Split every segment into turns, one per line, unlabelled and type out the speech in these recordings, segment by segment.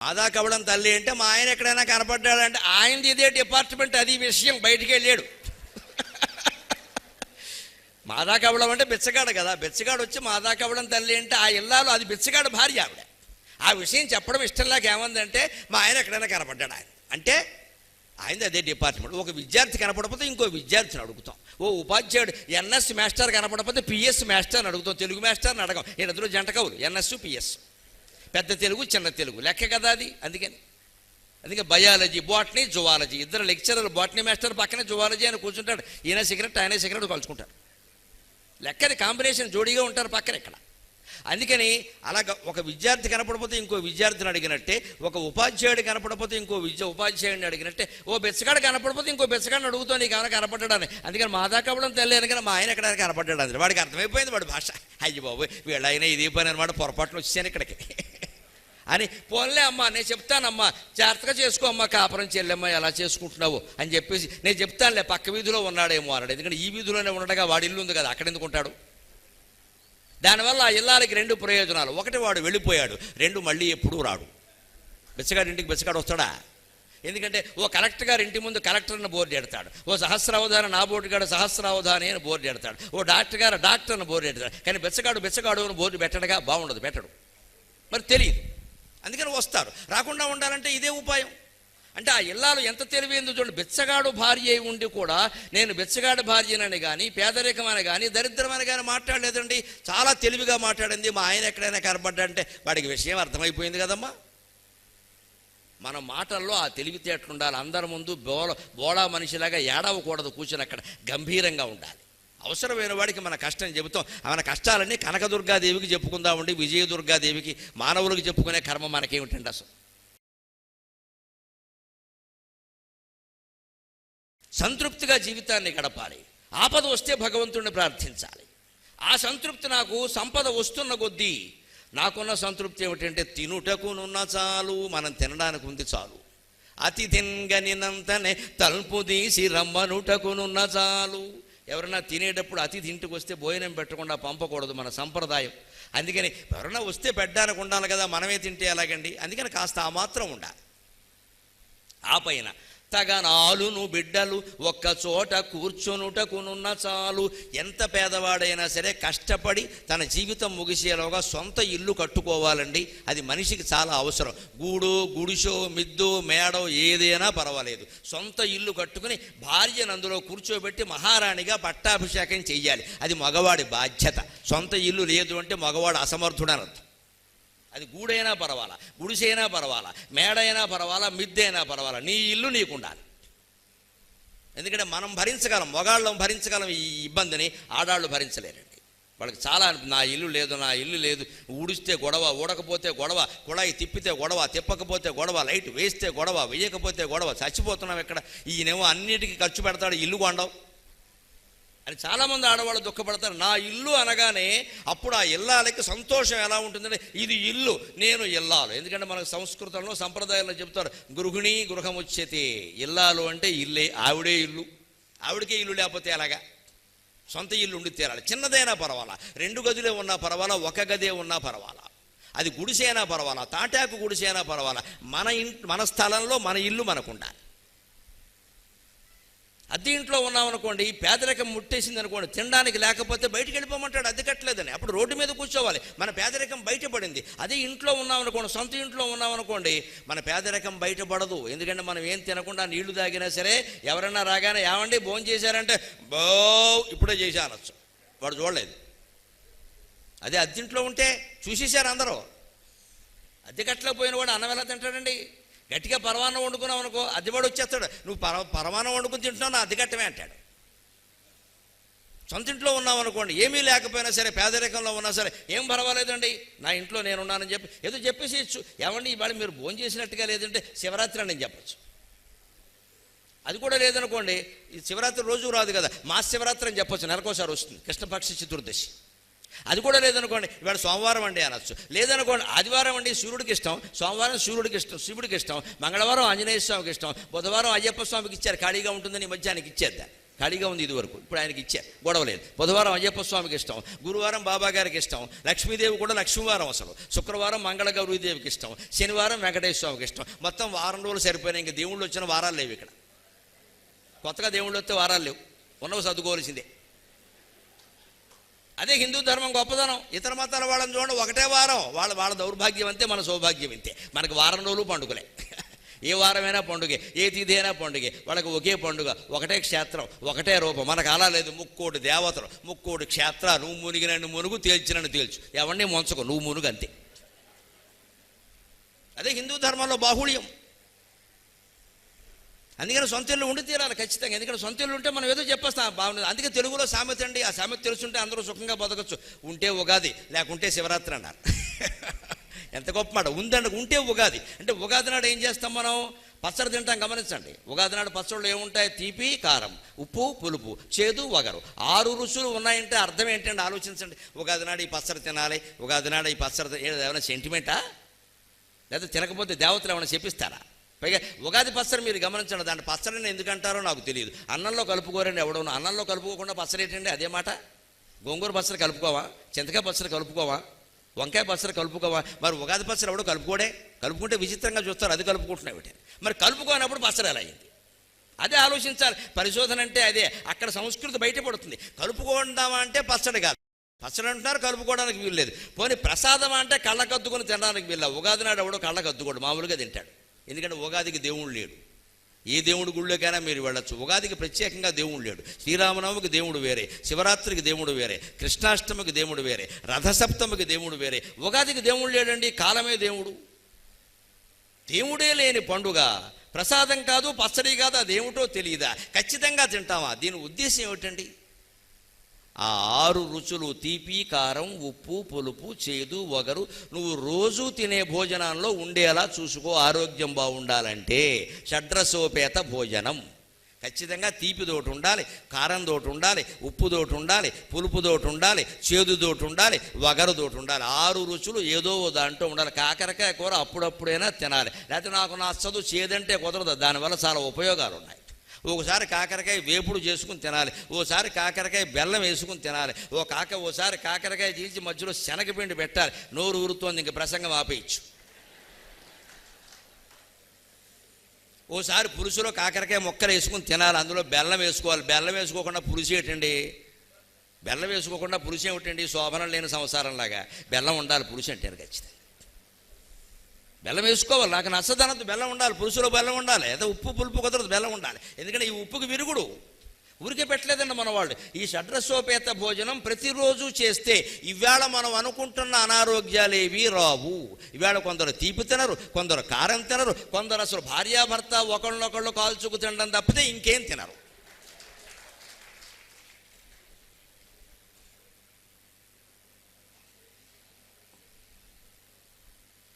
మాదా కవళం తల్లి అంటే మా ఆయన ఎక్కడైనా కనపడ్డాడంటే ఆయనది ఇదే డిపార్ట్మెంట్, అది విషయం, బయటికి వెళ్ళాడు. మాదా కవళం అంటే బిచ్చగాడు కదా, బిచ్చగాడు వచ్చి మాదా కవళం తల్లి అంటే ఆ ఇల్లాలు అది బిచ్చగాడు భార్య ఆవిడ. ఆ విషయం చెప్పడం ఇష్టం లేక ఏమందంటే మా ఆయన ఎక్కడైనా కనపడ్డాడు ఆయన అంటే ఆయనది అదే డిపార్ట్మెంట్. ఒక విద్యార్థి కనపడకపోతే ఇంకో విద్యార్థిని అడుగుతాం. ఓ ఉపాధ్యాయుడు ఎన్ఎస్ మాస్టర్ కనపడకపోతే పిఎస్ మాస్టర్ని అడుగుతాం, తెలుగు మాస్టర్ని అడగం. వీళ్ళిద్దరూ జంట కవులు, ఎన్ఎస్ పిఎస్, పెద్ద తెలుగు చిన్న తెలుగు లెక్క కదా అది. అందుకే బయాలజీ, బాటనీ, జువాలజీ, ఇద్దరు లెక్చరర్లు, బాటనీ మాస్టర్ పక్కనే జువాలజీ అని కూర్చుంటాడు. ఈయన సిగరెట్ ఆయన సిగరెట్ కలుసుకుంటారు. లెక్కది కాంబినేషన్ జోడీగా ఉంటారు పక్కన ఇక్కడ. అందుకని అలాగ ఒక విద్యార్థి కనపడపోతే ఇంకో విద్యార్థిని అడిగినట్టే, ఒక ఉపాధ్యాయుడు కనపడపోతే ఇంకో ఉపాధ్యాయుడిని అడిగినట్టే, ఓ బెచ్చగాడు కనపడపోతే ఇంకో బెచ్చగాడిని అడుగుతావు నీకు ఏమైనా కనపడ్డాడని. అందుకని మాదా కవడం తెలియదు కానీ మా ఆయన ఎక్కడైనా కనపడ్డాడు అని వాడికి అర్థమైపోయింది వాడి భాష. అయ్యి బాబు వీళ్ళైనా ఇది పని అనమాట, పొరపాటున వచ్చాను ఇక్కడికి అని. పోన్లే అమ్మా నేను చెప్తానమ్మా, జాగ్రత్తగా చేసుకో అమ్మా, కాపురం చెల్లెమ్మ ఎలా చేసుకుంటున్నావు అని చెప్పేసి నేను చెప్తానులే, పక్క వీధిలో ఉన్నాడేమో అన్నాడు. ఎందుకంటే ఈ వీధిలోనే ఉండగా వాడి ఇల్లు ఉంది కదా, అక్కడ ఎందుకు ఉంటాడు. దానివల్ల ఆ ఇల్లాలకి రెండు ప్రయోజనాలు. ఒకటి వాడు వెళ్ళిపోయాడు, రెండు మళ్ళీ ఎప్పుడూ రాడు. బెచ్చగాడి ఇంటికి బెచ్చగాడు వస్తాడా? ఎందుకంటే ఓ కలెక్టర్ గారి ఇంటి ముందు కలెక్టర్ని బోర్డు ఎడతాడు, ఓ సహస్రావధాని నా బోర్డు గారు సహస్రావధాని అని బోర్డు ఎడతాడు, ఓ డాక్టర్ గారు డాక్టర్ని బోర్డు ఎడతాడు. కానీ బెచ్చగాడు అని బోర్డు పెట్టడగా బాగుండదు, పెట్టడు, మరి తెలియదు. అందుకని వస్తారు. రాకుండా ఉండాలంటే ఇదే ఉపాయం. అంటే ఆ ఇల్లాలు ఎంత తెలివైందో చూడండి. బెచ్చగాడు భార్య అయి ఉండి కూడా నేను బెచ్చగాడు భార్యనని కానీ పేదరికమని కానీ దరిద్రమని కానీ మాట్లాడలేదండి, చాలా తెలివిగా మాట్లాడింది. మా ఆయన ఎక్కడైనా కనపడ్డంటే వాడికి విషయం అర్థమైపోయింది కదమ్మా. మన మాటల్లో ఆ తెలివితేటలు ఉండాలి. అందరి ముందు బోళా మనిషిలాగా ఏడవకూడదు, కూర్చొని అక్కడ గంభీరంగా ఉండాలి. అవసరమైన వాడికి మన కష్టం చెబుతాం. మన కష్టాలన్నీ కనకదుర్గాదేవికి చెప్పుకుందామండి, విజయదుర్గాదేవికి, మానవులకు చెప్పుకునే కర్మ మనకేమిటండి అసలు. సంతృప్తిగా జీవితాన్ని గడపాలి. ఆపద వస్తే భగవంతుడిని ప్రార్థించాలి. ఆ సంతృప్తి నాకు సంపద వస్తున్న కొద్దీ నాకున్న సంతృప్తి ఏమిటంటే తినుటకునున్న చాలు, మనం తినడానికి ఉంది చాలు. అతి తింగనినంతనే తలుపు తీసి రమ్మనుటకునున్న చాలు. ఎవరైనా తినేటప్పుడు అతిథి ఇంటికి వస్తే భోజనం పెట్టకుండా పంపకూడదు, మన సంప్రదాయం. అందుకని ఎవరైనా వస్తే పెట్టడానికి ఉండాలి కదా, మనమే తింటే ఎలాగండి. అందుకని కాస్త ఆ మాత్రం ఉండాలి. ఆ పైన తగనాలును బిడ్డలు ఒక్క చోట కూర్చొనుటకునున్న చాలు. ఎంత పేదవాడైనా సరే కష్టపడి తన జీవితం ముగిసేలోగా సొంత ఇల్లు కట్టుకోవాలండి. అది మనిషికి చాలా అవసరం. గూడు, గుడిసో, మిద్దు, మేడో ఏదైనా పర్వాలేదు, సొంత ఇల్లు కట్టుకుని భార్యను అందులో కూర్చోబెట్టి మహారాణిగా పట్టాభిషేకం చెయ్యాలి. అది మగవాడి బాధ్యత. సొంత ఇల్లు లేదు అంటే మగవాడు అసమర్థుడని అర్థం. అది గూడైనా పర్వాలా, గుడిసైనా పర్వాలా, మేడైనా పర్వాలా, మిద్దైనా పర్వాలా, నీ ఇల్లు నీకు ఉండాలి. ఎందుకంటే మనం భరించగలం, మగాళ్ళం భరించగలం ఈ ఇబ్బందిని, ఆడాళ్ళు భరించలేరండి. వాళ్ళకి చాలా నా ఇల్లు లేదు, ఊడిస్తే గొడవ, ఊడకపోతే గొడవ, కుళాయి తిప్పితే గొడవ, తిప్పకపోతే గొడవ, లైట్ వేస్తే గొడవ, వేయకపోతే గొడవ, చచ్చిపోతున్నాం ఇక్కడ. ఈయనేమో అన్నిటికీ ఖర్చు పెడతాడు, ఇల్లు కొండవు అని చాలామంది ఆడవాళ్ళు దుఃఖపడతారు. నా ఇల్లు అనగానే అప్పుడు ఆ ఇల్లాలకి సంతోషం ఎలా ఉంటుందంటే ఇది ఇల్లు, నేను ఇల్లాలు. ఎందుకంటే మనకు సంస్కృతంలో సంప్రదాయంలో చెప్తారు గృహిణి గృహముచ్యతే. ఇల్లాలు అంటే ఇల్లే, ఆవిడే ఇల్లు. ఆవిడకే ఇల్లు లేకపోతే ఎలాగా? సొంత ఇల్లు ఉండి తీరాలి. చిన్నదైనా పర్వాలా, 2 గదులే ఉన్నా పర్వాలా, 1 గదే ఉన్నా పర్వాలా, అది గుడిసైనా పర్వాలా, తాటాకు గుడిసైనా పర్వాలా, మన స్థలంలో మన ఇల్లు మనకు ఉండాలి. అద్దె ఇంట్లో ఉన్నామనుకోండి, పేదరికం ముట్టేసింది అనుకోండి, తినడానికి లేకపోతే బయటికి వెళ్ళిపోమంటాడు, అద్దె కట్టలేదని. అప్పుడు రోడ్డు మీద కూర్చోవాలి, మన పేదరికం బయటపడింది. అదే ఇంట్లో ఉన్నామనుకోండి, సొంత ఇంట్లో ఉన్నామనుకోండి, మన పేదరికం బయటపడదు. ఎందుకంటే మనం ఏం తినకుండా నీళ్లు తాగినా సరే ఎవరైనా రాగానే ఏమండి భోజనం చేశారంటే బో ఇప్పుడే చేశా అనొచ్చు, వాడు చూడలేదు. అదే అద్దెంట్లో ఉంటే చూసేశారు అందరూ. అద్దె కట్టలేకపోయిన వాడు అన్నం ఎలా తింటాడండి? గట్టిగా పరమాన్నం వండుకున్నావు అనుకో, అద్దెవాడు వచ్చేస్తాడు, నువ్వు పరమాన్నం వండుకుని తింటున్నావు, నా అద్దె కట్టమే అంటాడు. సొంత ఇంట్లో ఉన్నావు అనుకోండి, ఏమీ లేకపోయినా సరే, పేదరికంలో ఉన్నా సరే ఏం పర్వాలేదండి, నా ఇంట్లో నేనున్నానని చెప్పి ఏదో చెప్పేసేయచ్చు. ఏమండి ఇవాళ మీరు భోజనం చేసినట్టుగా లేదంటే శివరాత్రి అని చెప్పచ్చు. అది కూడా లేదనుకోండి, ఈ శివరాత్రి రోజు రాదు కదా, మాసశివరాత్రి అని చెప్పచ్చు, నెలకోసారి వస్తుంది, కృష్ణపక్ష చతుర్దశి. అది కూడా లేదనుకోండి, ఇవాళ సోమవారం అండి అనొచ్చు. లేదనుకోండి ఆదివారం అండి సూర్యుడికి ఇష్టం, సోమవారం సూర్యుడికి ఇష్టం, శివుడికి ఇష్టం, మంగళవారం ఆంజనేయ స్వామికి ఇష్టం, బుధవారం అయ్యప్ప స్వామికి ఇచ్చారు, ఖాళీగా ఉంటుందని మధ్యాహ్నానికి ఇచ్చేద్దాం. ఖాళీగా ఉంది ఇదివరకు, ఇప్పుడు ఆయనకి ఇచ్చారు, గొడవ లేదు. బుధవారం అయ్యప్ప స్వామికి ఇష్టం, గురువారం బాబా గారికి ఇష్టం, లక్ష్మీదేవి కూడా లక్ష్మీవారం అసలు, శుక్రవారం మంగళగౌరీదేవికి ఇష్టం, శనివారం వెంకటేశ్వర స్వామికి ఇష్టం. మొత్తం వారం రోజులు సరిపోయినాయి. ఇంకా దేవుళ్ళు వచ్చిన వారాలు లేవు ఇక్కడ. కొత్తగా దేవుళ్ళు వస్తే వారాలు లేవు, ఉన్నవి సర్దుకోవాల్సిందే. అదే హిందూ ధర్మం గొప్పదనం. ఇతర మతాల వాళ్ళని చూడండి, ఒకటే వారం, వాళ్ళ దౌర్భాగ్యం అంతే, మన సౌభాగ్యం అంతే. మనకు వారం రోజులు పండుగలే, ఏ వారమైనా పండుగే, ఏ తిథి అయినా పండుగే. వాళ్ళకి ఒకే పండుగ, ఒకటే క్షేత్రం, ఒకటే రూపం. మనకు అలా లేదు. ముక్కోటి దేవతలు, ముక్కోటి క్షేత్రాలు. నువ్వు మునిగినన్ను మునుగు, తేల్చినన్ను తేల్చు, ఎవరిని మొంచకు, నువ్వు మునుగు అంతే. అదే హిందూ ధర్మంలో బాహుళ్యం. అందుకని సొంత ఇల్లు ఉండి తీరాలి ఖచ్చితంగా. ఎందుకంటే సొంత ఇల్లు ఉంటే మనం ఏదో చెప్పేస్తాం, బాగుంది. అందుకే తెలుగులో సామెత అండి, ఆ సామెత తెలుసుంటే అందరూ సుఖంగా బతకచ్చు. ఉంటే ఉగాది, లేకుంటే శివరాత్రి అన్నారు. ఎంత గొప్ప మాట. ఉంటే ఉగాది అంటే ఉగాది నాడు ఏం చేస్తాం మనం? పచ్చడి తింటాం. గమనించండి, ఉగాది నాడు పచ్చళ్ళు ఏముంటాయి? తీపి, కారం, ఉప్పు, పులుపు, చేదు, వగరు. 6 రుచులు ఉన్నాయంటే అర్థం ఏంటంటే ఆలోచించండి. ఉగాది నాడు ఈ పచ్చడి తినాలి, ఉగాది నాడు ఈ పచ్చడి, ఏమైనా సెంటిమెంటా? లేదా తినకపోతే దేవతలు ఏమైనా చెప్పిస్తారా? పైగా ఉగాది పచ్చడి మీరు గమనించండి, దాన్ని పచ్చడిని ఎందుకంటారో నాకు తెలియదు. అన్నంలో కలుపుకోరండి ఎవడో. అన్నంలో కలుపుకోకుండా పచ్చడి ఏంటండి? అదే మాట. గోంగూర పచ్చడి కలుపుకోవా? చింతకాయ పచ్చడి కలుపుకోవా? వంకాయ పచ్చడి కలుపుకోవా? మరి ఉగాది పచ్చడి ఎవడో కలుపుకోడే. కలుపుకుంటే విచిత్రంగా చూస్తారు, అది కలుపుకుంటున్నాయి వీటి. మరి కలుపుకోనప్పుడు పచ్చడి ఎలా అయింది? అదే ఆలోచించాలి. పరిశోధన అంటే అదే. అక్కడ సంస్కృతి బయటపడుతుంది. కలుపుకుందామా అంటే పచ్చడి కాదు, పచ్చడి అంటున్నారు, కలుపుకోవడానికి వీలు లేదు. పోనీ ప్రసాదం అంటే కళ్ళకద్దుకొని తినడానికి వీళ్ళ. ఉగాది నాడు ఎవడో కళ్ళకద్దుకోడు, మామూలుగా తింటాడు. ఎందుకంటే ఉగాదికి దేవుడు లేడు. ఏ దేవుడి గుళ్ళోకైనా మీరు వెళ్ళొచ్చు. ఉగాదికి ప్రత్యేకంగా దేవుడు లేడు. శ్రీరామనవమికి దేవుడు వేరే, శివరాత్రికి దేవుడు వేరే, కృష్ణాష్టమికి దేవుడు వేరే, రథసప్తమికి దేవుడు వేరే. ఉగాదికి దేవుడు లేడండి, కాలమే దేవుడు. దేవుడే లేని పండుగ ప్రసాదం కాదు, పచ్చడి కాదు, అదేమిటో తెలియదా? ఖచ్చితంగా తింటామా? దీని ఉద్దేశం ఏమిటండి? ఆ 6 రుచులు, తీపి, కారం, ఉప్పు, పులుపు, చేదు, వగరు, నువ్వు రోజు తినే భోజనంలో ఉండేలా చూసుకో. ఆరోగ్యం బాగుండాలంటే షడ్రసోపేత భోజనం. ఖచ్చితంగా తీపిదోటి ఉండాలి, కారందోటి ఉండాలి, ఉప్పుదోటి ఉండాలి, పులుపుదోటి ఉండాలి, చేదుదోటి ఉండాలి, వగరుదోటి ఉండాలి. 6 రుచులు ఏదో దాంట్లో ఉండాలి. కాకరకాయ కూర అప్పుడప్పుడైనా తినాలి. లేకపోతే నాకు నచ్చదు, చేదంటే కుదరదు. దానివల్ల చాలా ఉపయోగాలు ఉన్నాయి. ఒకసారి కాకరకాయ వేపుడు చేసుకుని తినాలి, ఓసారి కాకరకాయ బెల్లం వేసుకుని తినాలి, ఓసారి కాకరకాయ తీసి మధ్యలో శనగపిండి పెట్టాలి. నోరు ఊరుతోంది, ఇంక ప్రసంగం ఆపేయచ్చు. ఓసారి పులుసులో కాకరకాయ ముక్కలు వేసుకుని తినాలి, అందులో బెల్లం వేసుకోవాలి. బెల్లం వేసుకోకుండా పులుసు ఏంటండి? బెల్లం వేసుకోకుండా పులుసు ఏమిటండి? శోభనం లేని సంసారంలాగా. బెల్లం ఉండాలి పులుసు అంటే ఖచ్చితంగా. బెల్లం వేసుకోవాలి, నాకు నచ్చదనద్దు, బెల్లం ఉండాలి, పులుసులో బెల్లం ఉండాలి. ఏదో ఉప్పు పులుపు కుదరదు, బెల్లం ఉండాలి. ఎందుకంటే ఈ ఉప్పుకి విరుగుడు. ఊరికే పెట్టలేదండి మన వాళ్ళు. ఈ షడ్రసోపేత భోజనం ప్రతిరోజు చేస్తే ఇవాళ మనం అనుకుంటున్న అనారోగ్యాలేవి రావు. ఇవాళ కొందరు తీపి తినరు, కొందరు కారం తినరు, కొందరు అసలు భార్యాభర్త ఒకళ్ళొకళ్ళు కాల్చుకు తినడం తప్పితే ఇంకేం తినరు.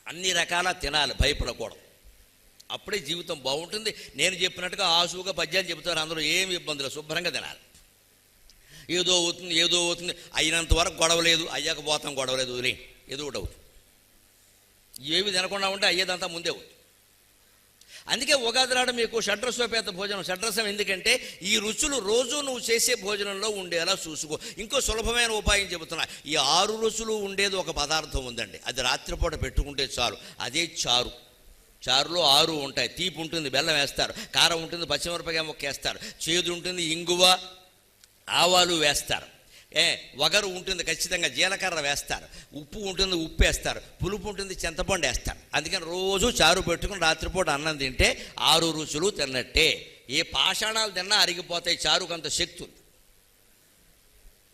అన్ని రకాల తినాలి, భయపడకూడదు. అప్పుడే జీవితం బాగుంటుంది. నేను చెప్పినట్టుగా ఆసుగా పద్యాలు చెబుతారు, అందరూ ఏమి ఇబ్బందులు, శుభ్రంగా తినాలి. ఏదో అవుతుంది అయినంత వరకు గొడవ లేదు, అయ్యాక పోతాం గొడవ లేదు, వదిలే ఏదో ఒకటి అవుతుంది. ఏమి తినకుండా ఉంటే అయ్యేదంతా ముందే అవుతుంది. అందుకే ఉగాది నాడు మీకు షడ్రసోపేత భోజనం. షడ్రసం ఎందుకంటే ఈ రుచులు రోజు నువ్వు చేసే భోజనంలో ఉండేలా చూసుకో. ఇంకో సులభమైన ఉపాయం చెబుతున్నా. ఈ 6 రుచులు ఉండేది ఒక పదార్థం ఉందండి, అది రాత్రిపూట పెట్టుకుంటే చాలు. అదే చారు. చారులో 6 ఉంటాయి. తీపి ఉంటుంది, బెల్లం వేస్తారు, కారం ఉంటుంది, పచ్చిమిరపకాయ ముక్క వేస్తారు, చేదు ఉంటుంది, ఇంగువ, ఆవాలు వేస్తారు, వగరు ఉంటుంది, ఖచ్చితంగా జీలకర్ర వేస్తారు, ఉప్పు ఉంటుంది, ఉప్పు వేస్తారు, పులుపు ఉంటుంది, చింతపండు వేస్తారు. అందుకని రోజు చారు పెట్టుకుని రాత్రిపూట అన్నం తింటే 6 రుచులు తిన్నట్టే. ఏ పాషాణాలు తిన్నా అరిగిపోతాయి, చారుకు అంత శక్తి ఉంది.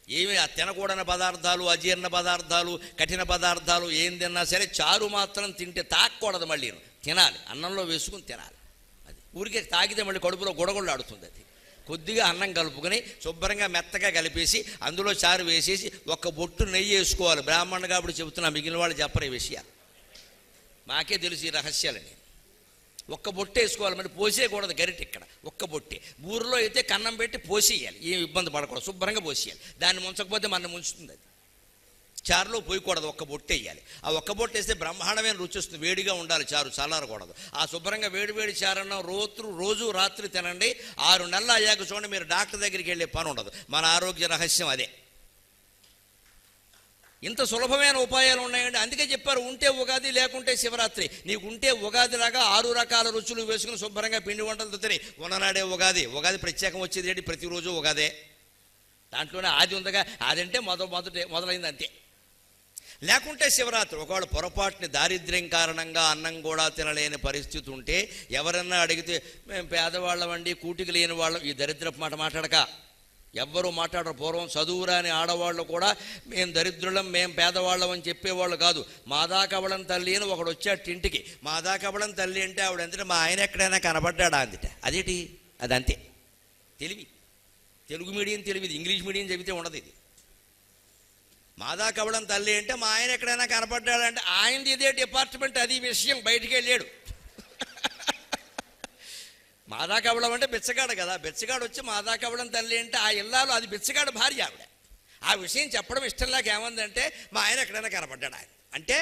ఏమి తినకూడని పదార్థాలు, అజీర్ణ పదార్థాలు, కఠిన పదార్థాలు ఏం తిన్నా సరే చారు మాత్రం తింటే తాకూడదు. మళ్ళీ తినాలి, అన్నంలో వేసుకుని తినాలి. అది ఊరికే తాగితే మళ్ళీ కడుపులో గుడగుళ్ళాడుతుంది. అది కొద్దిగా అన్నం కలుపుకొని శుభ్రంగా మెత్తగా కలిపేసి అందులో చారు వేసేసి ఒక్క బొట్టు నెయ్యి వేసుకోవాలి. బ్రాహ్మణుడు కాబట్టి చెబుతున్నా, మిగిలిన వాళ్ళు చెప్పరు ఈ విషయాలు, మాకే తెలుసు ఈ రహస్యాలని. ఒక్క బొట్టు వేసుకోవాలి, మరి పోసేయకూడదు గరిటె. ఇక్కడ ఒక్క బొట్టే. ఊరిలో అయితే కన్నం పెట్టి పోసేయాలి, ఏం ఇబ్బంది పడకూడదు, శుభ్రంగా పోసేయాలి. దాన్ని ముంచకపోతే మన ముంచుతుంది. అది చారులో పోయకూడదు, ఒక్క బొట్టు వేయాలి. ఆ ఒక్క బొట్టు వేస్తే బ్రహ్మాండమైన రుచి వస్తుంది. వేడిగా ఉండాలి చారు, చల్లారకూడదు. ఆ శుభ్రంగా వేడి చారన్నం రోజు రాత్రి తినండి. 6 నెలలు అయ్యాక చూడండి, మీరు డాక్టర్ దగ్గరికి వెళ్ళే పని ఉండదు. మన ఆరోగ్య రహస్యం అదే. ఇంత సులభమైన ఉపాయాలు ఉన్నాయండి. అందుకే చెప్పారు, ఉంటే ఉగాది లేకుంటే శివరాత్రి. నీకు ఉంటే ఉగాదిలాగా 6 రకాల రుచులు వేసుకుని శుభ్రంగా పిండి వంటలతో తిని ఉన్ననాడే ఉగాది. ఉగాది ప్రత్యేకం వచ్చేది ఏంటి? ప్రతిరోజు ఉగాదే. దాంట్లోనే ఆది ఉందగా, అదంటే మొదలైంది అంతే. లేకుంటే శివరాత్రి. ఒకవేళ పొరపాటుని దారిద్ర్యం కారణంగా అన్నం కూడా తినలేని పరిస్థితి ఉంటే, ఎవరన్నా అడిగితే మేము పేదవాళ్ళమండి, కూటికి లేని వాళ్ళం, ఈ దరిద్రపు మాట మాట్లాడక. ఎవ్వరూ మాట్లాడరు. పూర్వం చదువురాని ఆడవాళ్ళు కూడా మేము దరిద్రులం, మేము పేదవాళ్ళం అని చెప్పేవాళ్ళు కాదు. మాదాకవళం తల్లి అని ఒకడు వచ్చాడు ఇంటికి. మాదాకవళం తల్లి అంటే ఆవిడ ఎందుకంటే మా ఆయన ఎక్కడైనా కనబడ్డాడా అందిట. అదేంటి? అదంతే తెలివి. తెలుగు మీడియం తెలివిది, ఇంగ్లీష్ మీడియం చెబితే ఉండదు ఇది. మాదాకవళం తల్లి అంటే మా ఆయన ఎక్కడైనా కనపడ్డాడంటే ఆయనది ఇదే డిపార్ట్మెంట్, అది విషయం, బయటికి వెళ్ళాడు. మాదాకవళం అంటే బిచ్చగాడు కదా. బిచ్చగాడు వచ్చి మాదాకవళం తల్లి అంటే ఆ ఇల్లాలు, అది బిచ్చగాడు భార్య ఆవిడ. ఆ విషయం చెప్పడం ఇష్టం లేక ఏమందంటే మా ఆయన ఎక్కడైనా కనపడ్డాడు ఆయన అంటే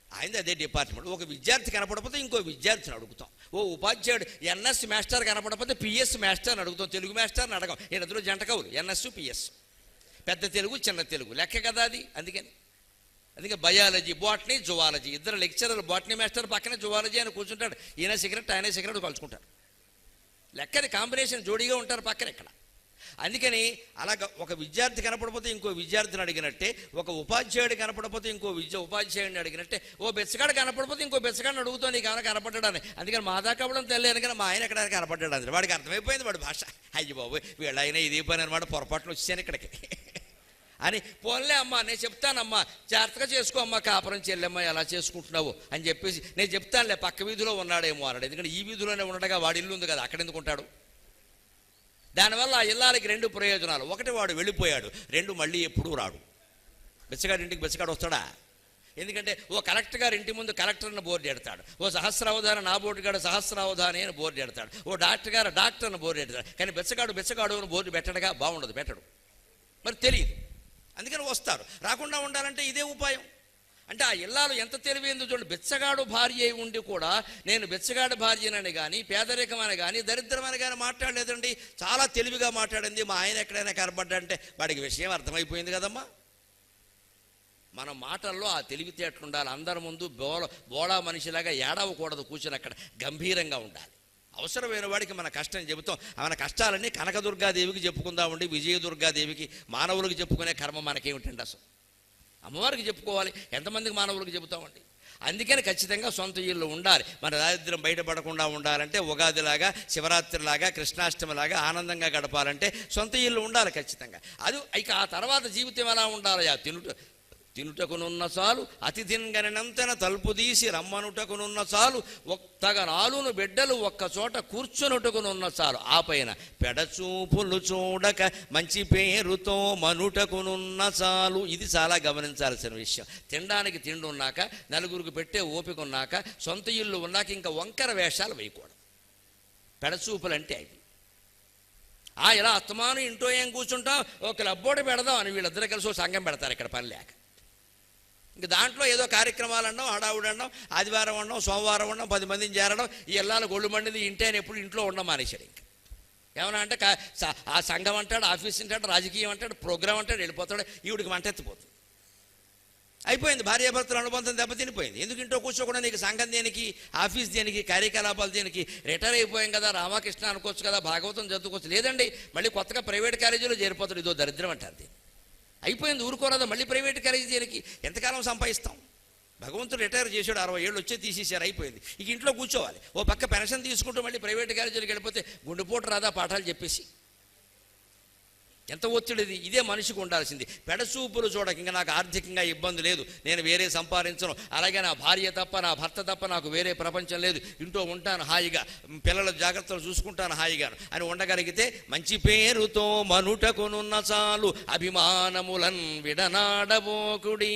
ఆయనది అదే డిపార్ట్మెంట్. ఒక విద్యార్థి కనపడకపోతే ఇంకో విద్యార్థిని అడుగుతాం. ఓ ఉపాధ్యాయుడు ఎన్ఎస్ మాస్టర్ కనపడకపోతే పిఎస్ మాస్టర్ అని అడుగుతాం. తెలుగు మాస్టర్ని అడగం. ఈయనదులో జంట కవులు, ఎన్ఎస్ పిఎస్. పెద్ద తెలుగు చిన్న తెలుగు లెక్క కదా అది. అందుకే బయాలజీ, బాటనీ, జువాలజీ, ఇద్దరు లెక్చరర్. బాటనీ మాస్టర్ పక్కనే జువాలజీ అని కూర్చుంటాడు. ఈయన సిగరెట్ ఆయన సిగరెట్ కలుసుకుంటారు. లెక్కది కాంబినేషన్ జోడీగా ఉంటారు పక్కన ఇక్కడ. అందుకని అలాగ ఒక విద్యార్థి కనపడపోతే ఇంకో విద్యార్థిని అడిగినట్టే, ఒక ఉపాధ్యాయుడు కనపడపోతే ఇంకో ఉపాధ్యాయుడిని అడిగినట్టే, ఓ బెచ్చగాడు కనపడపోతే ఇంకో బెచ్చగాడిని అడుగుతావు నీకు ఏమైనా కనపడ్డాడని. అందుకని మాదాకవళం తెలియదు కానీ మా ఆయన ఎక్కడ కనపడ్డాడు అని వాడికి అర్థమైపోయింది. వాడి భాష అయ్యి బాబు వీళ్ళైనా ఇది పని అనమాట, పొరపాటును వచ్చాను ఇక్కడికి అని. పోన్లే అమ్మా నేను చెప్తానమ్మా, జాగ్రత్తగా చేసుకో అమ్మా, కాపురం చెల్లెమ్మ ఎలా చేసుకుంటున్నావు అని చెప్పేసి నేను చెప్తానులే, పక్క వీధిలో ఉన్నాడేమో అన్నాడు. ఎందుకంటే ఈ వీధిలోనే ఉండగా వాడి ఇల్లు ఉంది కదా, అక్కడ ఎందుకు ఉంటాడు. దానివల్ల ఆ ఇల్లాలకి 2 ప్రయోజనాలు. ఒకటి, వాడు వెళ్ళిపోయాడు. 2, మళ్ళీ ఎప్పుడూ రాడు. బెచ్చగాడి ఇంటికి బెచ్చగాడు వస్తాడా? ఎందుకంటే ఓ కలెక్టర్ గారు ఇంటి ముందు కలెక్టర్ని బోర్డు ఎడతాడు, ఓ సహస్రావధాని నా బోర్డు గారు సహస్రావధాని అని బోర్డు ఎడతాడు, ఓ డాక్టర్ గారు డాక్టర్ని బోర్డు ఎడతాడు. కానీ బెచ్చగాడు అని బోర్డు పెట్టడగా బాగుండదు, పెట్టడు. మరి తెలియదు. అందుకని వస్తారు. రాకుండా ఉండాలంటే ఇదే ఉపాయం. అంటే ఆ ఇల్లాలు ఎంత తెలివైందో చూడండి. బెచ్చగాడు భార్య అయి ఉండి కూడా నేను బెచ్చగాడు భార్యనని కానీ, పేదరికమని కానీ, దరిద్రమని కానీ మాట్లాడలేదండి. చాలా తెలివిగా మాట్లాడింది. మా ఆయన ఎక్కడైనా కనబడ్డంటే వాడికి విషయం అర్థమైపోయింది కదమ్మా. మన మాటల్లో ఆ తెలివితేటలు ఉండాలి. అందరి ముందు బోళా మనిషిలాగా ఏడవకూడదు, కూర్చొని అక్కడ గంభీరంగా ఉండాలి. అవసరమైన వాడికి మన కష్టం చెబుతాం. మన కష్టాలన్నీ కనకదుర్గాదేవికి చెప్పుకుందామండి, విజయదుర్గాదేవికి. మానవులకు చెప్పుకునే కర్మ మనకేమిటండి అసలు? అమ్మవారికి చెప్పుకోవాలి. ఎంతమందికి మానవులకు చెబుతామండి? అందుకని ఖచ్చితంగా సొంత ఇల్లు ఉండాలి. మన దారిద్ర్యం బయటపడకుండా ఉండాలంటే, ఉగాదిలాగా, శివరాత్రిలాగా, కృష్ణాష్టమిలాగా ఆనందంగా గడపాలంటే సొంత ఇల్లు ఉండాలి ఖచ్చితంగా. అది ఇక ఆ తర్వాత జీవితం ఎలా ఉండాలి? తినుటకునున్న చాలు అతిథింగనంతన తలుపు తీసి రమ్మనుటకునున్న చాలు, ఒక్కగ 4 బిడ్డలు ఒక్క చోట కూర్చొనుటకునున్న చాలు, ఆ పైన పెడచూపులు చూడక మంచి పేరుతో మనుటకునున్న చాలు. ఇది చాలా గమనించాల్సిన విషయం. తినడానికి తిండి ఉన్నాక, నలుగురికి పెట్టే ఓపిక ఉన్నాక, సొంత ఇల్లు ఉన్నాక ఇంకా వంకర వేషాలు వేయకూడదు. పెడచూపులు అంటే అవి. ఇలా అస్తమానం ఇంట్లో ఏం కూర్చుంటాం, ఒక క్లబ్బోటి పెడదాం అని వీళ్ళిద్దరు కలిసి ఒక సంఘం పెడతారు ఇక్కడ పని లేక. ఇంక దాంట్లో ఏదో కార్యక్రమాలు అన్నాం, హడావుడి అన్నాం, ఆదివారం అన్నాం, సోమవారం అన్నాం, 10 మందిని చేరడం, ఈ ఇళ్ళాలు గొళ్ళు మండిది ఇంటే ఎప్పుడు ఇంట్లో ఉండడం మానేశాడు. ఇంకా ఏమన్నా అంటే ఆ సంఘం అంటాడు, ఆఫీస్ అంటాడు, రాజకీయం అంటాడు, ప్రోగ్రాం అంటాడు, వెళ్ళిపోతాడు. ఈవిడికి మంటెత్తిపోతుంది. అయిపోయింది. భార్యాభర్తల అనుబంధం దెబ్బతినిపోయింది. ఎందుకు ఇంట్లో కూర్చోకుండా నీకు సంఘం దేనికి, ఆఫీస్ దేనికి, కార్యకలాపాలు దేనికి? రిటైర్ అయిపోయాం కదా, రామకృష్ణ అనుకోవచ్చు కదా, భాగవతం చదువుకోవచ్చు. లేదండి, మళ్ళీ కొత్తగా ప్రైవేట్ కాలేజీలో చేరిపోతాడు. ఇదో దరిద్రం అంటారు. అయిపోయింది, ఊరుకోరాదా? మళ్ళీ ప్రైవేట్ కాలేజీ దేనికి? ఎంతకాలం సంపాదిస్తాం? భగవంతుడు రిటైర్ చేశాడు, 60 ఏళ్ళు వచ్చే తీసేశారు, అయిపోయింది. ఇక ఇంట్లో కూర్చోవాలి. ఓ పక్క పెన్షన్ తీసుకుంటూ మళ్ళీ ప్రైవేట్ కాలేజీలకు వెళ్ళిపోతే గుండెపోటు రాదా పాఠాలు చెప్పేసి? ఎంత ఒత్తిడిది. ఇదే మనిషికి ఉండాల్సింది. పెడచూపులు చూడక ఇంకా నాకు ఆర్థికంగా ఇబ్బంది లేదు, నేను వేరే సంపాదించను, అలాగే నా భార్య తప్ప, నా భర్త తప్ప నాకు వేరే ప్రపంచం లేదు, ఇంట్లో ఉంటాను హాయిగా, పిల్లల జాగ్రత్తలు చూసుకుంటాను హాయిగాను అని ఉండగలిగితే మంచి పేరుతో మనుటకునున్న చాలు, అభిమానములన్ విడనాడబోకుడి.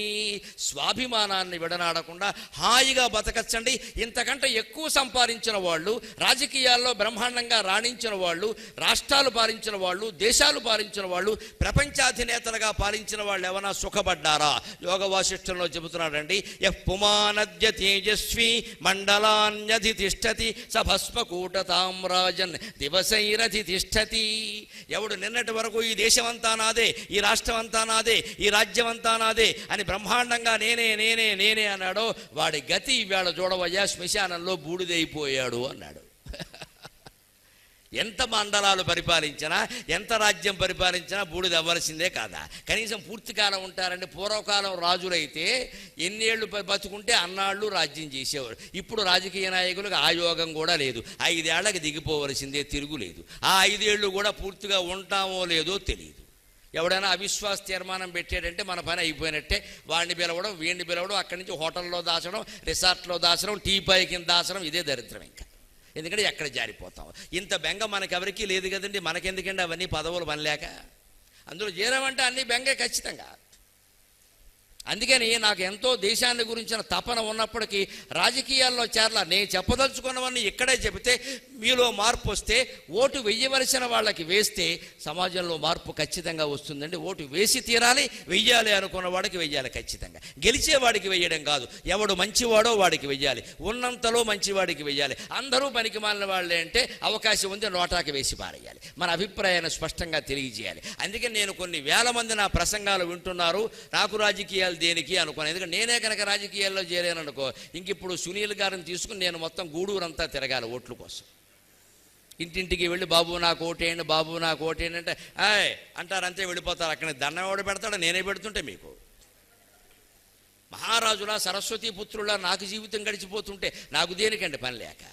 స్వాభిమానాన్ని విడనాడకుండా హాయిగా బతకచ్చండి. ఇంతకంటే ఎక్కువ సంపాదించిన వాళ్ళు, రాజకీయాల్లో బ్రహ్మాండంగా రాణించిన వాళ్ళు, రాష్ట్రాలు పాలించిన వాళ్ళు, దేశాలు పాలించిన పాలించిన వాళ్ళు, ప్రపంచాధినేతలుగా పాలించిన వాళ్ళు ఏమైనా సుఖపడ్డారా? యోగ వాసిష్ఠంలో చెబుతున్నాడండి, యః పుమానద్య తేజస్వి మండలాన్యధితిష్టతి స భస్మకూటతాం రాజన్ దివసైరధితిష్టతి. ఎవడు నిన్నటి వరకు ఈ దేశమంతా నాదే, ఈ రాష్ట్రం అంతా నాదే, ఈ రాజ్యం అంతా నాదే అని బ్రహ్మాండంగా నేనే నేనే నేనే అన్నాడో వాడి గతి ఇవాళ చూడవయ్యా, శ్మశానంలో బూడిదైపోయాడు అన్నాడు. ఎంత మండలాలు పరిపాలించినా, ఎంత రాజ్యం పరిపాలించినా బూడిద అవ్వాల్సిందే కాదా? కనీసం పూర్తికాలం ఉంటారండి. పూర్వకాలం రాజులైతే ఎన్నేళ్ళు బతుకుంటే అన్నాళ్ళు రాజ్యం చేసేవారు. ఇప్పుడు రాజకీయ నాయకులకు ఆ యోగం కూడా లేదు. 5 ఏళ్లకు దిగిపోవలసిందే, తిరుగులేదు. ఆ 5 ఏళ్ళు కూడా పూర్తిగా ఉంటామో లేదో తెలియదు. ఎవడైనా అవిశ్వాస తీర్మానం పెట్టాడంటే మన పని అయిపోయినట్టే. వాడిని పిలవడం, వీడిని పిలవడం, అక్కడి నుంచి హోటల్లో దాచడం, రిసార్ట్లో దాచడం, టీపాయ్ కింద దాచడం, ఇదే దరిద్రం. ఇంకా ఎందుకంటే ఎక్కడ జారిపోతాం. ఇంత బెంగ మనకెవరికీ లేదు కదండి. మనకెందుకండి అవన్నీ పదవులు పనిలేక? అందులో చేరామంటే అన్ని బెంగే ఖచ్చితంగా. అందుకని నాకు ఎంతో దేశాన్ని గురించిన తపన ఉన్నప్పటికీ రాజకీయాల్లో చేరలా. నేను చెప్పదలుచుకున్నవన్నీ ఇక్కడే చెబితే మీలో మార్పు వస్తే, ఓటు వెయ్యవలసిన వాళ్ళకి వేస్తే సమాజంలో మార్పు ఖచ్చితంగా వస్తుందండి. ఓటు వేసి తీరాలి, వెయ్యాలి అనుకున్న వాడికి వెయ్యాలి ఖచ్చితంగా. గెలిచేవాడికి వెయ్యడం కాదు, ఎవడు మంచివాడో వాడికి వెయ్యాలి, ఉన్నంతలో మంచివాడికి వెయ్యాలి. అందరూ పనికి మాలిన వాళ్ళే అంటే అవకాశం ఉంది, నోటాకి వేసి పారేయాలి. మన అభిప్రాయాన్ని స్పష్టంగా తెలియజేయాలి. అందుకని నేను కొన్ని వేల మంది నా ప్రసంగాలు వింటున్నారు, నాకు రాజకీయాలు దేనికి అనుకోను. ఎందుకంటే నేనే కనుక రాజకీయాల్లో చేరాను అనుకో, ఇంక ఇప్పుడు సునీల్ గారిని తీసుకుని నేను మొత్తం గూడూరంతా తిరగాలి ఓట్ల కోసం. ఇంటింటికి వెళ్ళి బాబు నాకు ఓటేయండి, బాబు నాకు ఓటేయండి అంటే ఆయ్ అంటారంతే, వెళ్ళిపోతారు. అక్కడ దండం ఎవడు పెడతాడో నేనే పెడుతుంటే మీకు. మహారాజులా సరస్వతీ పుత్రులా నాకు జీవితం గడిచిపోతుంటే నాకు దేనికండి పని లేక?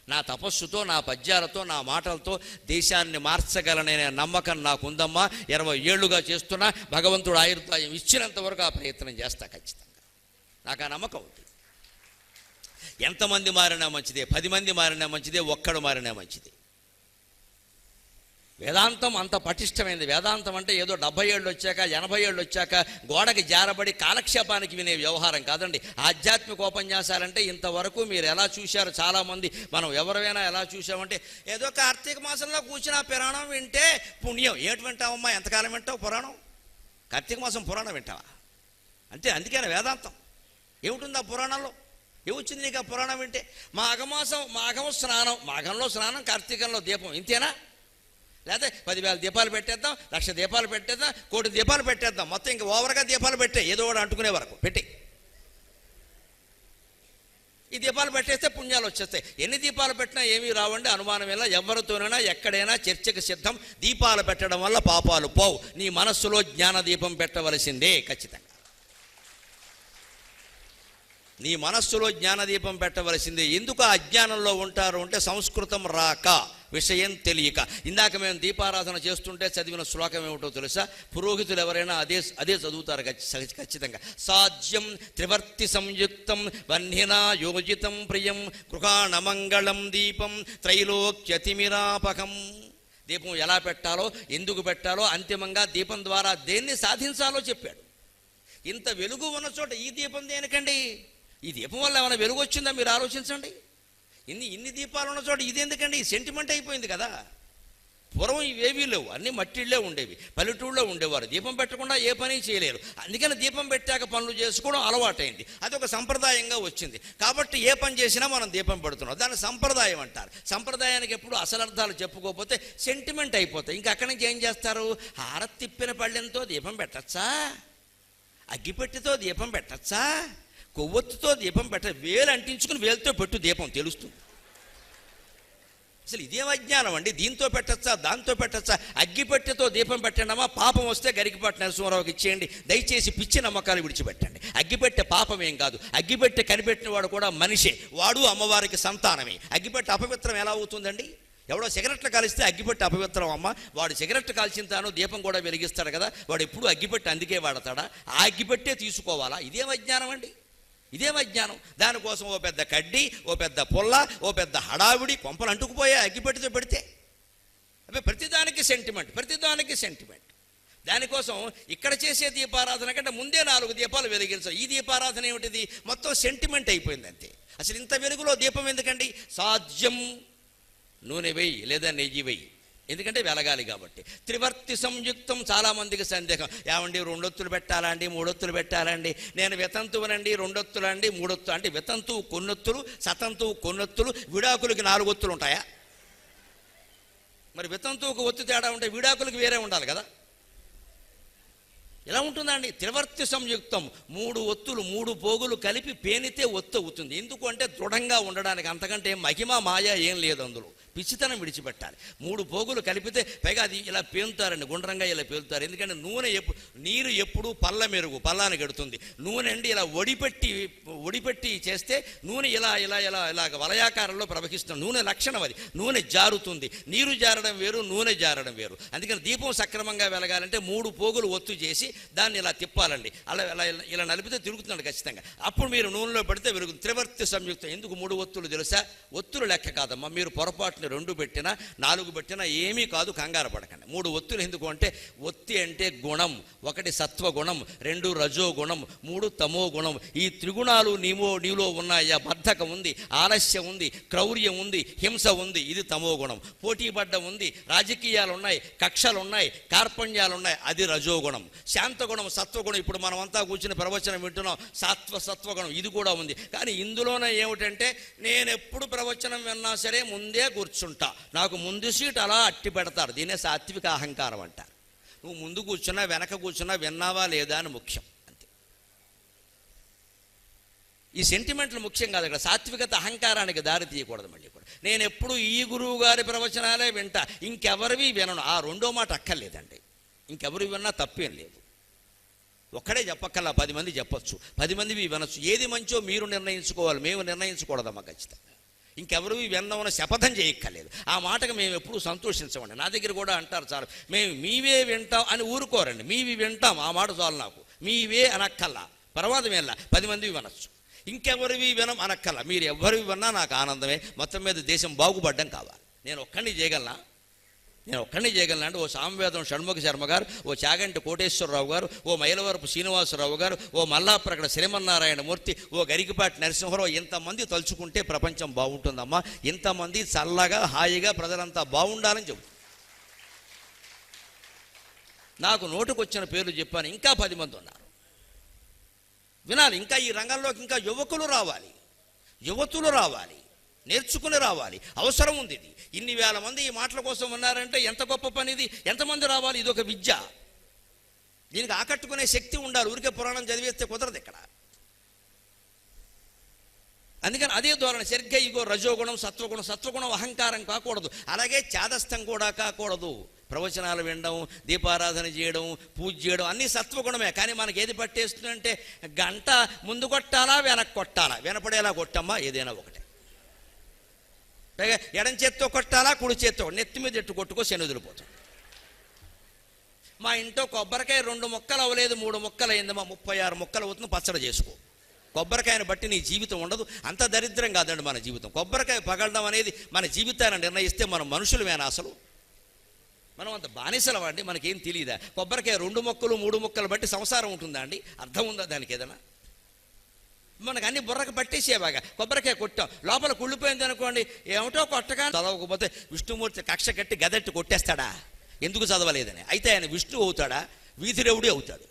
నా తపస్సుతో, నా పద్యాలతో, నా మాటలతో దేశాన్ని మార్చగలననే నమ్మకం నాకుందమ్మా. 20 ఏళ్లుగా చేస్తున్నా. భగవంతుడు ఆయుర్దాయం ఇచ్చినంత వరకు ఆ ప్రయత్నం చేస్తా ఖచ్చితంగా. నాకు ఆ నమ్మకం ఉంది. ఎంతమంది మారినా మంచిదే, 10 మంది మారినా మంచిదే, ఒక్కడు మారినా మంచిదే. వేదాంతం అంత పటిష్టమైనది. వేదాంతం అంటే ఏదో 70 ఏళ్ళు వచ్చాక, 80 ఏళ్ళు వచ్చాక గోడకి జారబడి కాలక్షేపానికి వినే వ్యవహారం కాదండి. ఆధ్యాత్మిక ఉపన్యాసాలంటే ఇంతవరకు మీరు ఎలా చూశారు? చాలామంది మనం ఎవరైనా ఎలా చూసామంటే, ఏదో కార్తీక మాసంలో కూర్చుని ఆ పురాణం వింటే పుణ్యం. ఏటి వింటావమ్మా? ఎంతకాలం వింటావు పురాణం? కార్తీక మాసం పురాణం వింటావా? అంతే. అందుకని వేదాంతం ఏమిటుంది ఆ పురాణంలో? ఏమొచ్చింది నీకు ఆ పురాణం వింటే? మాఘం స్నానం, మాఘంలో స్నానం, కార్తీకంలో దీపం, ఇంతేనా? లేకపోతే 10,000 దీపాలు పెట్టేద్దాం, 1,00,000 దీపాలు పెట్టేద్దాం, 1,000,000 దీపాలు పెట్టేద్దాం, మొత్తం ఇంకా ఓవర్గా దీపాలు పెట్టే, ఏదో ఒకటి అంటుకునే వరకు పెట్టి ఈ దీపాలు పెట్టేస్తే పుణ్యాలు వచ్చేస్తాయి. ఎన్ని దీపాలు పెట్టినా ఏమీ రావండి, అనుమానం ఇలా. ఎవరితోనైనా ఎక్కడైనా చర్చకు సిద్ధం. దీపాలు పెట్టడం వల్ల పాపాలు పోవు. నీ మనస్సులో జ్ఞాన దీపం పెట్టవలసిందే ఖచ్చితంగా. నీ మనస్సులో జ్ఞానదీపం పెట్టవలసిందే. ఎందుకు అజ్ఞానంలో ఉంటారు అంటే సంస్కృతం రాక, విషయం తెలియక. ఇందాక మేము దీపారాధన చేస్తుంటే చదివిన శ్లోకం ఏమిటో తెలుసా? పురోహితులు ఎవరైనా అదే చదువుతారు ఖచ్చితంగా. సాధ్యం త్రివర్తి సంయుక్తం వహ్నినా యోజితం ప్రియం గృహాణమంగళం దీపం త్రైలోక్యతిమిరాపకం. దీపం ఎలా పెట్టాలో, ఎందుకు పెట్టాలో, అంతిమంగా దీపం ద్వారా దేన్ని సాధించాలో చెప్పాడు. ఇంత వెలుగు ఉన్న చోట ఈ దీపం దేనికండి? ఈ దీపం వల్ల ఏమైనా వెలుగు వచ్చిందా మీరు ఆలోచించండి. ఇన్ని దీపాలు ఉన్న చోట ఇది ఎందుకండి? సెంటిమెంట్ అయిపోయింది కదా. పూర్వం ఇవేవీ లేవు, అన్నీ మట్టిళ్ళే ఉండేవి, పల్లెటూళ్ళలో ఉండేవారు. దీపం పెట్టకుండా ఏ పని చేయలేరు. అందుకని దీపం పెట్టాక పనులు చేసుకోవడం అలవాటైంది. అదొక సంప్రదాయంగా వచ్చింది. కాబట్టి ఏ పని చేసినా మనం దీపం పెడుతున్నాం. దాన్ని సంప్రదాయం అంటారు. సంప్రదాయానికి ఎప్పుడు అసలు అర్థాలు చెప్పుకోకపోతే సెంటిమెంట్ అయిపోతాయి. ఇంకా అక్కడి నుంచి ఏం చేస్తారు? హారతి తిప్పిన పళ్ళెంతో దీపం పెట్టచ్చా? అగ్గిపెట్టితో దీపం పెట్టచ్చా? కొవ్వొత్తుతో దీపం వేలు అంటించుకుని వేలుతో పెట్టు, దీపం తెలుస్తుంది. అసలు ఇదేం అజ్ఞానం అండి? దీంతో పెట్టచ్చా, దాంతో పెట్టచ్చా? అగ్గిపెట్టెతో దీపం పెట్టండమా, పాపం వస్తే గరికిపాటి నరసింహారావుకి ఇచ్చేయండి. దయచేసి పిచ్చి నమ్మకాలు విడిచిపెట్టండి. అగ్గిపెట్టె పాపం ఏం కాదు. అగ్గిపెట్టె కనిపెట్టిన వాడు కూడా మనిషే, వాడు అమ్మవారికి సంతానమే. అగ్గిపెట్టె అపవిత్రం ఎలా అవుతుందండి? ఎవడో సిగరెట్లు కాలిస్తే అగ్గిపెట్టి అపవిత్రం అమ్మ. వాడు సిగరెట్ కాల్చిన తాను దీపం కూడా వెలిగిస్తాడు కదా, వాడు ఎప్పుడు అగ్గిపెట్టి అందుకే వాడతాడా? ఆ అగ్గిపెట్టే తీసుకోవాలా? ఇదేం అజ్ఞానం అండి? ఇదేం అజ్ఞానం? దానికోసం ఓ పెద్ద కడ్డీ, ఓ పెద్ద పుల్ల, ఓ పెద్ద హడావిడి, కొంపలు అంటుకుపోయా అగ్గిపెట్టితో పెడితే. అవి ప్రతిదానికి సెంటిమెంట్. దానికోసం ఇక్కడ చేసే దీపారాధన కంటే ముందే 4 దీపాలు వెలిగించాలి. ఈ దీపారాధన ఏమిటిది? మొత్తం సెంటిమెంట్ అయిపోయింది అంతే. అసలు ఇంత వెలుగులో దీపం ఎందుకండి? సాధ్యం, నూనె వెయ్యి లేదా నెయ్యి వెయ్యి, ఎందుకంటే వెలగాలి కాబట్టి. త్రివర్తి సంయుక్తం చాలామందికి సందేహం, ఏమండి 2 ఒత్తులు పెట్టాలా అండి, 3 ఒత్తులు పెట్టాలండి, నేను వితంతువునండి 2 ఒత్తులు అండి 3 ఒత్తులు అంటే వితంతువు కొన్నొత్తులు, సతంతువు కొన్నొత్తులు, విడాకులకి 4 ఒత్తులు ఉంటాయా? మరి వితంతువుకు ఒత్తు తేడా ఉంటే విడాకులకి వేరే ఉండాలి కదా. ఎలా ఉంటుందండి? త్రివర్తి సంయుక్తం, 3 ఒత్తులు 3 పోగులు కలిపి పేనితే ఒత్తు అవుతుంది. ఎందుకు అంటే దృఢంగా ఉండడానికి, అంతకంటే మహిమ మాయ ఏం లేదు అందులో. పిచ్చితనం విడిచిపెట్టాలి. 3 పోగులు కలిపితే పైగా అది ఇలా పేలుతారండి, గుండ్రంగా ఇలా పేలుతారు. ఎందుకంటే నీరు ఎప్పుడు పల్ల మెరుగు పల్లానికి గడుతుంది. నూనె అండి ఇలా ఒడిపెట్టి చేస్తే నూనె ఇలాగ వలయాకారంలో ప్రవహిస్తుంది. నూనె లక్షణం అది. నూనె జారుతుంది. నీరు జారడం వేరు, నూనె జారడం వేరు. అందుకని దీపం సక్రమంగా వెలగాలంటే 3 పోగులు ఒత్తు చేసి దాన్ని ఇలా తిప్పాలండి. ఇలా నలిపితే తిరుగుతున్నాడు ఖచ్చితంగా. అప్పుడు మీరు నూనెలో పెడితే వెలుగుతుంది. త్రివర్తి సంయుక్తం. ఎందుకు 3 ఒత్తులు తెలుసా? ఒత్తులు లెక్క కాదమ్మా. మీరు పొరపాటున 2 పెట్టినా 4 పెట్టినా ఏమీ కాదు, కంగారు పడకండి. 3 ఒత్తులు ఎందుకు అంటే, ఒత్తి అంటే గుణం. 1 సత్వగుణం, 2 రజోగుణం, 3 తమో గుణం. ఈ త్రిగుణాలు నీలో ఉన్నాయా? బద్ధకం ఉంది, ఆలస్యం ఉంది, క్రౌర్యం ఉంది, హింస ఉంది, ఇది తమో గుణం. పోటీపడ్డం ఉంది, రాజకీయాలు ఉన్నాయి, కక్షలు ఉన్నాయి, కార్పణ్యాలు ఉన్నాయి, అది రజోగుణం. శాంతగుణం, సత్వగుణం. ఇప్పుడు మనం అంతా కూర్చుని ప్రవచనం వింటున్నాం, సత్వగుణం ఇది కూడా ఉంది. కానీ ఇందులోనే ఏమిటంటే, నేను ఎప్పుడు ప్రవచనం విన్నా సరే ముందే కూర్చుంటా, నాకు ముందు సీట్ అలా అట్టి పెడతారు. దీనే సాత్విక అహంకారం అంటారు. నువ్వు ముందు కూర్చున్నా వెనక కూర్చున్నా విన్నావా లేదా అని ముఖ్యం, అంతే. ఈ సెంటిమెంట్లు ముఖ్యం కాదు ఇక్కడ. సాత్వికత అహంకారానికి దారి తీయకూడదు. మళ్ళీ కూడా నేను ఎప్పుడు ఈ గురువు గారి ప్రవచనాలే వింటా, ఇంకెవరివి వినను, ఆ 2వ మాట అక్కర్లేదండి. ఇంకెవరు విన్నా తప్పేం లేదు. ఒక్కడే చెప్పక్కల్లా, 10 మంది చెప్పొచ్చు, 10 మందివి వినొచ్చు. ఏది మంచో మీరు నిర్ణయించుకోవాలి, మేము నిర్ణయించకూడదమ్మా ఖచ్చితంగా. ఇంకెవరు విన్నామని శపథం చేయక్కర్లేదు. ఆ మాటకు మేము ఎప్పుడూ సంతోషించమండి. నా దగ్గర కూడా అంటారు చాలు, మేము మీవే వింటాం అని ఊరుకోరండి. మీవి వింటాం, ఆ మాట చాలు నాకు. మీవే అనక్కల్లా, పర్వాదం వెళ్ళా, 10 మందివి వినొచ్చు. ఇంకెవరివి వినం అనక్కల్లా, మీరు ఎవరివి విన్నా నాకు ఆనందమే. మొత్తం మీద దేశం బాగుపడ్డం కావాలి. నేను ఒక్కడిని చేయగలనా అంటే, ఓ సామవేదం షణ్ముఖ శర్మ గారు, ఓ చాగంటి కోటేశ్వరరావు గారు, ఓ మైలవరపు శ్రీనివాసరావు గారు, ఓ మల్లాప్రగడ శ్రీమన్నారాయణ మూర్తి, ఓ గరికపాటి నరసింహరావు, ఇంతమంది తలుచుకుంటే ప్రపంచం బాగుంటుందమ్మా. ఇంతమంది చల్లగా హాయిగా ప్రజలంతా బాగుండాలని చెబుతుంది. నాకు నోటుకొచ్చిన పేర్లు చెప్పాను, ఇంకా 10 మంది ఉన్నారు. వినాలి. ఇంకా ఈ రంగంలోకి ఇంకా యువకులు రావాలి, యువతులు రావాలి, నేర్చుకుని రావాలి. అవసరం ఉంది. ఇది ఇన్ని వేల మంది ఈ మాటల కోసం ఉన్నారంటే ఎంత గొప్ప పని ఇది. ఎంతమంది రావాలి? ఇది ఒక విద్య. దీనికి ఆకట్టుకునే శక్తి ఉండాలి. ఊరికే పురాణం చదివేస్తే కుదరదు ఇక్కడ. అందుకని అదే ధోరణి సరిగ్గా ఇగో రజోగుణం, సత్వగుణం అహంకారం కాకూడదు. అలాగే చాదస్తం కూడా కాకూడదు. ప్రవచనాలు వినడం, దీపారాధన చేయడం, పూజ చేయడం అన్నీ సత్వగుణమే. కానీ మనకి ఏది పట్టేస్తుందంటే, గంట ముందు కొట్టాలా వెనక్కి కొట్టాలా, వినపడేలా కొట్టమ్మా ఏదైనా ఒకటే. పైగా ఎడం చేత్తో కొట్టాలా కుడి చేత్తో, నెత్తి మీద ఎట్టు కొట్టుకో శనిదులిపోతాం. మా ఇంట్లో కొబ్బరికాయ 2 ముక్కలు అవ్వలేదు, 3 ముక్కలు అయిందమ్మా, 36 ముక్కలు అవుతుంది, పచ్చడి చేసుకో. కొబ్బరికాయను బట్టి నీ జీవితం ఉండదు. అంత దరిద్రం కాదండి మన జీవితం. కొబ్బరికాయ పగలడం అనేది మన జీవితాన్ని నిర్ణయిస్తే మనం మనుషులమేనా అసలు? మనం అంత బానిసలం అండి, మనకేం తెలియదా? కొబ్బరికాయ 2 ముక్కలు 3 ముక్కలు బట్టి సంసారం ఉంటుందా అండి? అర్థం ఉందా దానికి ఏదైనా? మనకు అన్ని బుర్రకు పట్టేసేవాగా. కొబ్బరికాయ కొట్టాం, లోపల కుళ్ళిపోయింది అనుకోండి, ఏమిటో కొట్టగా చదవకపోతే విష్ణుమూర్తి కక్ష కట్టి గదట్టి కొట్టేస్తాడా? ఎందుకు చదవలేదని. అయితే ఆయన విష్ణువు అవుతాడా? వీధిరవుడే అవుతాడు.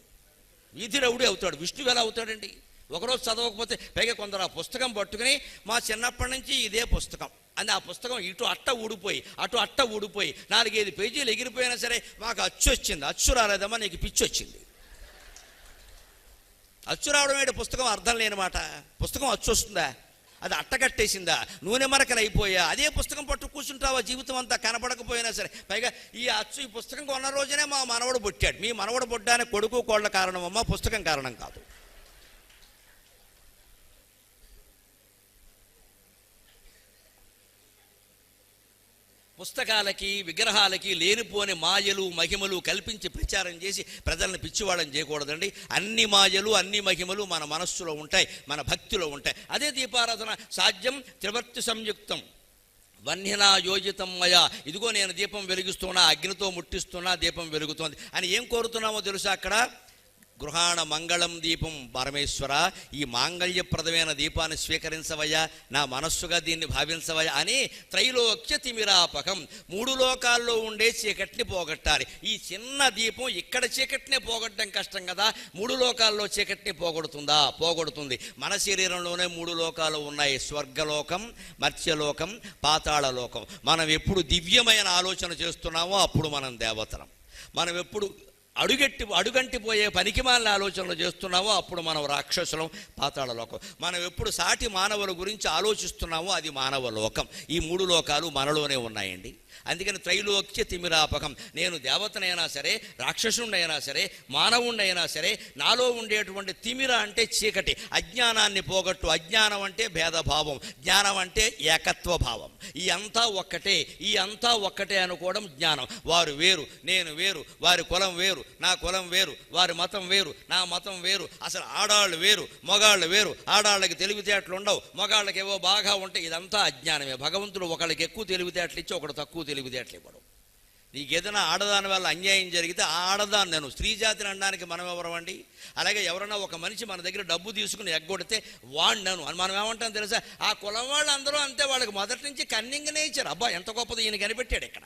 విష్ణువు ఎలా అవుతాడండి? ఒకరోజు చదవకపోతే. పైగా కొందరు ఆ పుస్తకం పట్టుకుని, మా చిన్నప్పటి నుంచి ఇదే పుస్తకం అని, ఆ పుస్తకం ఇటు అట్ట ఊడిపోయి 4-5 పేజీలు ఎగిరిపోయినా సరే, మాకు అచ్చు వచ్చింది. అచ్చు రాలేదమ్మా, నీకు పిచ్చి వచ్చింది. అచ్చు రావడం ఏంటి? పుస్తకం అర్థం లేని మాట. పుస్తకం అచ్చు వస్తుందా? అది అట్టగట్టేసిందా? నూనె మరకలు అయిపోయా? అదే పుస్తకం పట్టు కూర్చుంటావా జీవితం అంతా కనపడకపోయినా సరే? పైగా ఈ పుస్తకం కొన్న రోజునే మా మనవడు పుట్టాడు. మీ మనవడు పుట్టడానికి కొడుకు కోళ్ళ కారణం అమ్మా, పుస్తకం కారణం కాదు. పుస్తకాలకి విగ్రహాలకి లేనిపోని మాయలు మహిమలు కల్పించి ప్రచారం చేసి ప్రజలను పిచ్చివాళ్ళని చేయకూడదండి. అన్ని మాయలు అన్ని మహిమలు మన మనస్సులో ఉంటాయి, మన భక్తిలో ఉంటాయి. అదే దీపారాధన. సాధ్యం త్రివర్తి సంయుక్తం వన్యనా యోజితం మయా. ఇదిగో నేను దీపం వెలిగిస్తున్నా, అగ్నితో ముట్టిస్తున్నా, దీపం వెలుగుతోంది అని ఏం కోరుతున్నామో తెలుసా? అక్కడ గృహాణ మంగళం దీపం పరమేశ్వర, ఈ మాంగళ్యప్రదమైన దీపాన్ని స్వీకరించవయ్యా, నా మనస్సుగా దీన్ని భావించవయ్యా అని త్రైలోక్య తిమిరాపకం, 3 లోకాల్లో ఉండే చీకటిని పోగొట్టాలి. ఈ చిన్న దీపం ఇక్కడ చీకటినే పోగొట్టడం కష్టం కదా, 3 లోకాల్లో చీకటిని పోగొడుతుందా? పోగొడుతుంది. మన శరీరంలోనే 3 లోకాలు ఉన్నాయి, స్వర్గలోకం, మత్స్యలోకం, పాతాళలోకం. మనం ఎప్పుడు దివ్యమైన ఆలోచన చేస్తున్నామో అప్పుడు మనం దేవతలం. మనం ఎప్పుడు అడుగంటిపోయే పనికిమాలిన ఆలోచనలు చేస్తున్నామో అప్పుడు మనం రాక్షసులం, పాతాళలోకం. మనం ఎప్పుడు సాటి మానవుల గురించి ఆలోచిస్తున్నామో అది మానవ లోకం. ఈ 3 లోకాలు మనలోనే ఉన్నాయండి. అందుకని త్రైలోక్య తిమిరాపకం, నేను దేవతనైనా సరే, రాక్షసుండైనా సరే, మానవుండైనా సరే, నాలో ఉండేటువంటి తిమిర అంటే చీకటి, అజ్ఞానాన్ని పోగొట్టు. అజ్ఞానం అంటే భేదభావం, జ్ఞానం అంటే ఏకత్వ భావం. ఈ అంతా ఒక్కటే, ఈ అంతా ఒక్కటే అనుకోవడం జ్ఞానం. వారు వేరు, నేను వేరు, వారి కులం వేరు, నా కులం వేరు, వారి మతం వేరు, నా మతం వేరు, అసలు ఆడాళ్ళు వేరు, మగాళ్ళు వేరు, ఆడాళ్ళకి తెలివితేటలు ఉండవు, మగాళ్ళకి ఏవో బాగా ఉంటాయి. ఇదంతా అజ్ఞానమే. భగవంతుడు ఒకళ్ళకి ఎక్కువ తెలివితేటలు ఇచ్చి ఒకడు తక్కువ తెలివితేటలు ఇవ్వడం. నీకు ఏదైనా ఆడదాని వల్ల అన్యాయం జరిగితే ఆ ఆడదాన్ని, నేను స్త్రీ జాతిని అనడానికి మనం ఎవరమండి? అలాగే ఎవరైనా ఒక మనిషి మన దగ్గర డబ్బు తీసుకుని ఎగ్గొడితే వాడినను అని మనం ఏమంటాం తెలుసా? ఆ కులం వాళ్ళు అందరూ అంతే, వాళ్ళకి మొదటి నుంచి కన్నింగ్ నేచర్. అబ్బా ఎంత గొప్పది ఈయన కనిపెట్టాడు ఇక్కడ.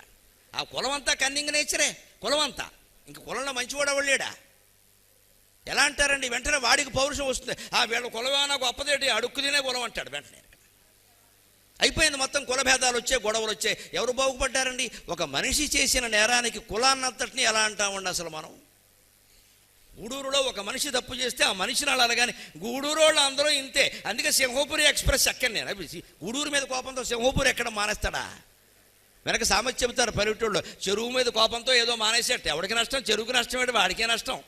ఆ కులం అంతా కన్నింగ్ నేచరే, కులం అంతా. ఇంక కులంలో మంచివాడు ఎవళ్ళేడా? ఎలా అంటారండి? వెంటనే వాడికి పౌరుషం వస్తుంది. వీళ్ళ కులమేనా గొప్పదేటి, అడుక్కు తినే కులం అంటాడు వెంటనే. అయిపోయింది, మొత్తం కులభేదాలు వచ్చాయి, గొడవలు వచ్చాయి. ఎవరు బాగుపడ్డారండి? ఒక మనిషి చేసిన నేరానికి కులాన్నంతటిని ఎలా అంటామండి అసలు మనం? గూడూరులో ఒక మనిషి తప్పు చేస్తే ఆ మనిషిని అలా, కానీ గూడూరు వాళ్ళు అందరూ ఇంతే. అందుకే సింహపురి ఎక్స్ప్రెస్ ఎక్కండి నేను. గూడూరు మీద కోపంతో సింహపురి ఎక్కడ మానేస్తాడా? వెనక సామెత చెబుతారు పల్లెటూళ్ళు, చెరువు మీద కోపంతో ఏదో మానేసేట. ఎవరికి నష్టం? చెరువుకి నష్టం ఏంటి? వాడికే నష్టం.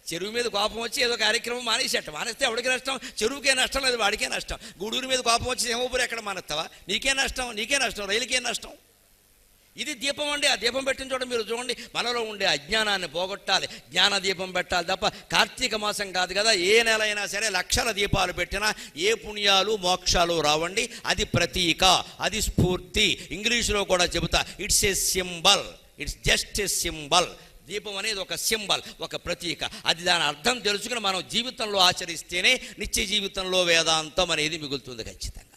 చెరువు మీద కోపం వచ్చి ఏదో కార్యక్రమం మానేసేట. మానేస్తే ఎవడికి నష్టం? చెరువుకే నష్టం, లేదు వాడికే నష్టం. గూడూరు మీద కోపం వచ్చి సింహపురి ఎక్కడ మానేస్తావా? నీకే నష్టం, నీకే నష్టం, రైలుకే నష్టం. ఇది దీపం అండి. ఆ దీపం పెట్టిన చోట మీరు చూడండి, మనలో ఉండే అజ్ఞానాన్ని పోగొట్టాలి, జ్ఞాన దీపం పెట్టాలి తప్ప కార్తీక మాసం కాదు కదా. ఏ నెల అయినా సరే లక్షల దీపాలు పెట్టినా ఏ పుణ్యాలు మోక్షాలు రావండి. అది ప్రతీక, అది స్ఫూర్తి. ఇంగ్లీషులో కూడా చెబుతా, it's a symbol, it's just a symbol. దీపం అనేది ఒక సింబల్, ఒక ప్రతీక. అది దాని అర్థం తెలుసుకుని మనం జీవితంలో ఆచరిస్తేనే నిత్య జీవితంలో వేదాంతం అనేది మిగులుతుంది ఖచ్చితంగా.